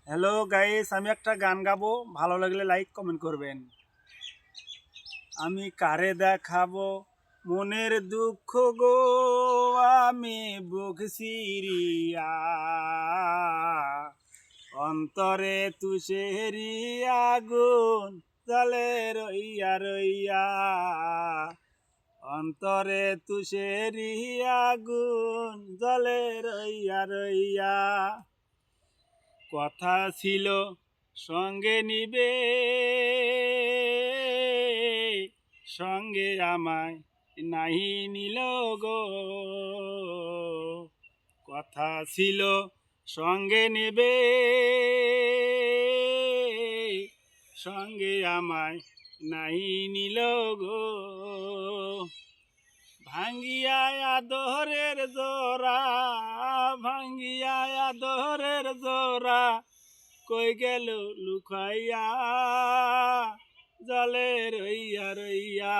Hello guys, আমি একটা গান গাবো, ভালো লাগলে লাইক কমেন্ট করবেন। আমি কারে দেখাবো মনের দুঃখ গো, আমি বুক সিরিয়া অন্তরে তুষেরি আগুন জলে রইয়া রইয়া, অন্তরে তুষেরি আগুন জলে রইয়া রইয়া। কথা ছিল সঙ্গে নিবে, সঙ্গে আমায় নাহি নিল গো। কথা ছিল সঙ্গে নেবে, সঙ্গে আমায় নাহি নিল গো। ভাঙ্গিয়া আদরের জোড়া, ভাঙ্গিয়া আদরের জোড়া, কই গেল লুকাইয়া জলে রইয়া রইয়া।